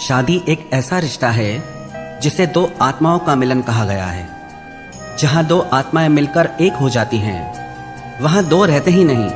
शादी एक ऐसा रिश्ता है जिसे दो आत्माओं का मिलन कहा गया है। जहां दो आत्माएं मिलकर एक हो जाती हैं, वहां दो रहते ही नहीं,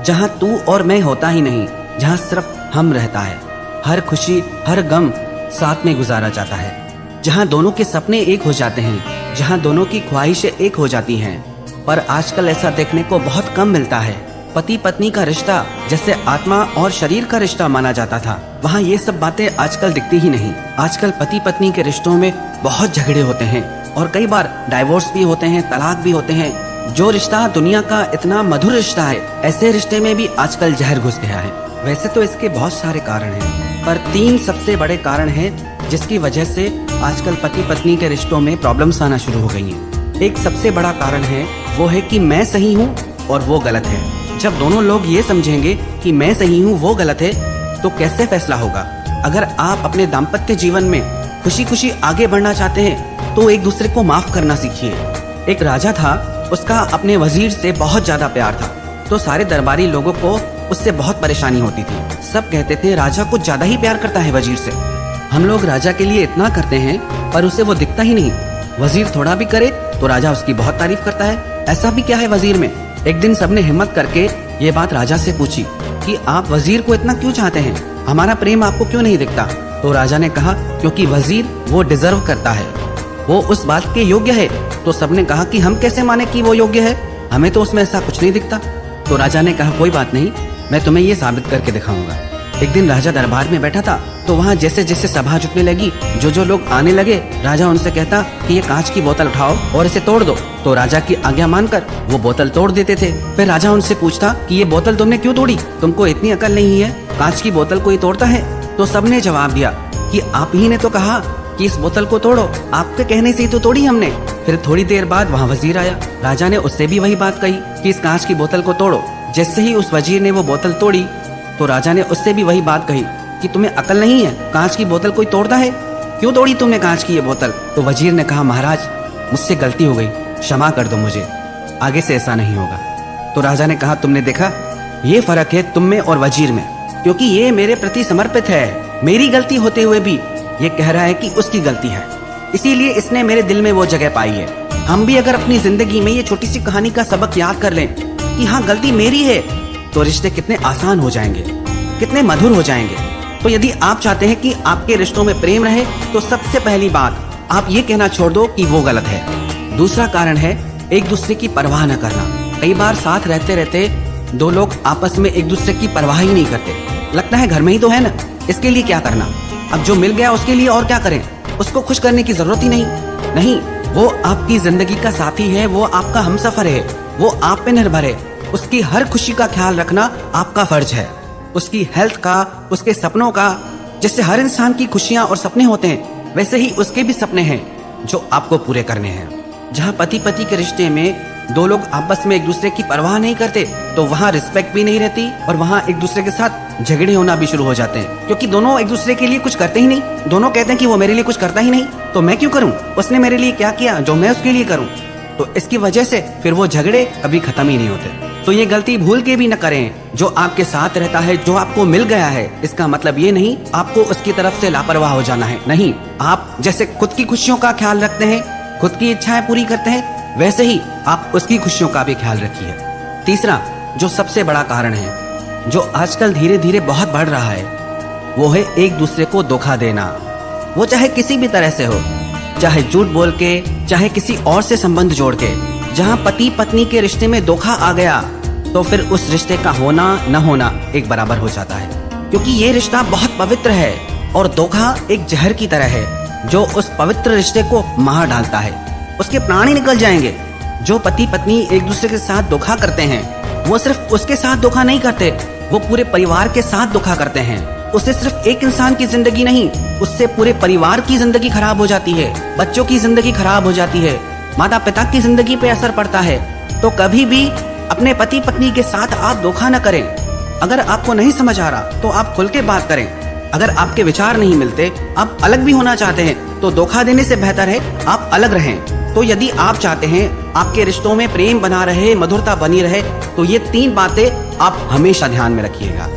जहां तू और मैं होता ही नहीं, जहां सिर्फ हम रहता है। हर खुशी हर गम साथ में गुजारा जाता है। जहां दोनों के सपने एक हो जाते हैं, जहां दोनों की ख्वाहिशें एक हो जाती हैं। पर आजकल ऐसा देखने को बहुत कम मिलता है। पति पत्नी का रिश्ता जैसे आत्मा और शरीर का रिश्ता माना जाता था, वहाँ ये सब बातें आजकल दिखती ही नहीं। आजकल पति पत्नी के रिश्तों में बहुत झगड़े होते हैं और कई बार डाइवोर्स भी होते हैं, तलाक भी होते हैं। जो रिश्ता दुनिया का इतना मधुर रिश्ता है, ऐसे रिश्ते में भी आजकल जहर घुस गया है। वैसे तो इसके बहुत सारे कारण हैं, पर 3 सबसे बड़े कारण हैं जिसकी वजह से आजकल पति पत्नी के रिश्तों में प्रॉब्लम्स आना शुरू हो गई हैं। एक सबसे बड़ा कारण है वो है कि मैं सही हूँ और वो गलत है। जब दोनों लोग ये समझेंगे कि मैं सही हूँ वो गलत है, तो कैसे फैसला होगा? अगर आप अपने दाम्पत्य जीवन में खुशी खुशी आगे बढ़ना चाहते हैं तो एक दूसरे को माफ करना सीखिए। एक राजा था, उसका अपने वजीर से बहुत ज्यादा प्यार था, तो सारे दरबारी लोगों को उससे बहुत परेशानी होती थी। सब कहते थे राजा कुछ ज्यादा ही प्यार करता है वजीर से। हम लोग राजा के लिए इतना करते हैं पर उसे वो दिखता ही नहीं। वजीर थोड़ा भी करे तो राजा उसकी बहुत तारीफ करता है। ऐसा भी क्या है वजीर में? एक दिन सबने हिम्मत करके ये बात राजा से पूछी कि आप वजीर को इतना क्यों चाहते हैं, हमारा प्रेम आपको क्यों नहीं दिखता? तो राजा ने कहा क्योंकि वजीर वो डिजर्व करता है, वो उस बात के योग्य है। तो सबने कहा कि हम कैसे माने कि वो योग्य है, हमें तो उसमें ऐसा कुछ नहीं दिखता। तो राजा ने कहा कोई बात नहीं, मैं तुम्हें ये साबित करके दिखाऊंगा। एक दिन राजा दरबार में बैठा था, तो वहाँ जैसे जैसे सभा जुटने लगी, जो लोग आने लगे, राजा उनसे कहता कि ये कांच की बोतल उठाओ और इसे तोड़ दो। तो राजा की आज्ञा मानकर वो बोतल तोड़ देते थे। फिर राजा उनसे पूछता कि ये बोतल तुमने क्यों तोड़ी, तुमको इतनी अकल नहीं है, कांच की बोतल कोई तोड़ता है? तो सबने जवाब दिया कि आप ही ने तो कहा कि इस बोतल को तोड़ो, आपके कहने से ही तो तोड़ी हमने। फिर थोड़ी देर बाद वहाँ वजीर आया, राजा ने उससे भी वही बात कही कि इस कांच की बोतल को तोड़ो। जैसे ही उस वजीर ने वो बोतल तोड़ी तो राजा ने उससे भी वही बात कही कि तुम्हें अकल नहीं है, कांच की बोतल कोई तोड़ता है, क्यों तोड़ी तुमने कांच की ये बोतल? तो वजीर ने कहा महाराज मुझसे गलती हो गई, क्षमा कर दो मुझे, आगे से ऐसा नहीं होगा। तो राजा ने कहा तुमने देखा, ये फर्क है तुम में और वजीर में, क्योंकि ये मेरे प्रति समर्पित है। मेरी गलती होते हुए भी ये कह रहा है कि उसकी गलती है, इसीलिए इसने मेरे दिल में वो जगह पाई है। हम भी अगर अपनी जिंदगी में ये छोटी सी कहानी का सबक याद कर लें कि हाँ गलती मेरी है, तो रिश्ते कितने आसान हो जाएंगे, कितने मधुर हो जाएंगे। तो यदि आप चाहते हैं कि आपके रिश्तों में प्रेम रहे, तो सबसे पहली बात आप ये कहना छोड़ दो कि वो गलत है। दूसरा कारण है एक दूसरे की परवाह न करना। कई बार साथ रहते रहते दो लोग आपस में एक दूसरे की परवाह ही नहीं करते। लगता है घर में ही तो है ना, इसके लिए क्या करना, अब जो मिल गया उसके लिए और क्या करें, उसको खुश करने की जरूरत ही नहीं। वो आपकी जिंदगी का साथी है, वो आपका हमसफर है, वो आप पे निर्भर है। उसकी हर खुशी का ख्याल रखना आपका फर्ज है, उसकी हेल्थ का, उसके सपनों का। जैसे हर इंसान की खुशियां और सपने होते हैं, वैसे ही उसके भी सपने हैं जो आपको पूरे करने हैं। जहां पति पति के रिश्ते में दो लोग आपस में एक दूसरे की परवाह नहीं करते, तो वहाँ रिस्पेक्ट भी नहीं रहती और वहाँ एक दूसरे के साथ झगड़े होना भी शुरू हो जाते हैं, क्योंकि दोनों एक दूसरे के लिए कुछ करते ही नहीं। दोनों कहते हैं कि वो मेरे लिए कुछ करता ही नहीं, तो मैं क्यों करूँ, उसने मेरे लिए क्या किया जो मैं उसके लिए करूँ? तो इसकी वजह से फिर वो झगड़े कभी खत्म ही नहीं होते। तो ये गलती भूल के भी न करें। जो आपके साथ रहता है, जो आपको मिल गया है, इसका मतलब ये नहीं आपको उसकी तरफ से लापरवाह हो जाना है। नहीं, आप जैसे खुद की खुशियों का ख्याल रखते हैं, खुद की इच्छाएं पूरी करते हैं, वैसे ही आप उसकी खुशियों का भी ख्याल रखिए। तीसरा जो सबसे बड़ा कारण है, जो आजकल धीरे धीरे बहुत बढ़ रहा है, वो है एक दूसरे को धोखा देना। वो चाहे किसी भी तरह से हो, चाहे झूठ बोल के, चाहे किसी और से संबंध जोड़ के। जहाँ पति पत्नी के रिश्ते में धोखा आ गया तो फिर उस रिश्ते का होना न होना एक बराबर हो जाता है, क्योंकि ये रिश्ता बहुत पवित्र है और धोखा एक जहर की तरह है जो उस पवित्र रिश्ते को मार डालता है, उसके प्राण ही निकल जाएंगे। जो पति पत्नी एक दूसरे के साथ धोखा करते हैं, वो सिर्फ उसके साथ धोखा नहीं करते, वो पूरे परिवार के साथ धोखा करते हैं। उससे सिर्फ एक इंसान की जिंदगी नहीं, उससे पूरे परिवार की जिंदगी खराब हो जाती है, बच्चों की जिंदगी खराब हो जाती है, माता पिता की जिंदगी पे असर पड़ता है। तो कभी भी अपने पति पत्नी के साथ आप धोखा न करें। अगर आपको नहीं समझ आ रहा तो आप खुल के बात करें। अगर आपके विचार नहीं मिलते, आप अलग भी होना चाहते हैं, तो धोखा देने से बेहतर है आप अलग रहें। तो यदि आप चाहते हैं आपके रिश्तों में प्रेम बना रहे, मधुरता बनी रहे, तो ये 3 बातें आप हमेशा ध्यान में रखिएगा।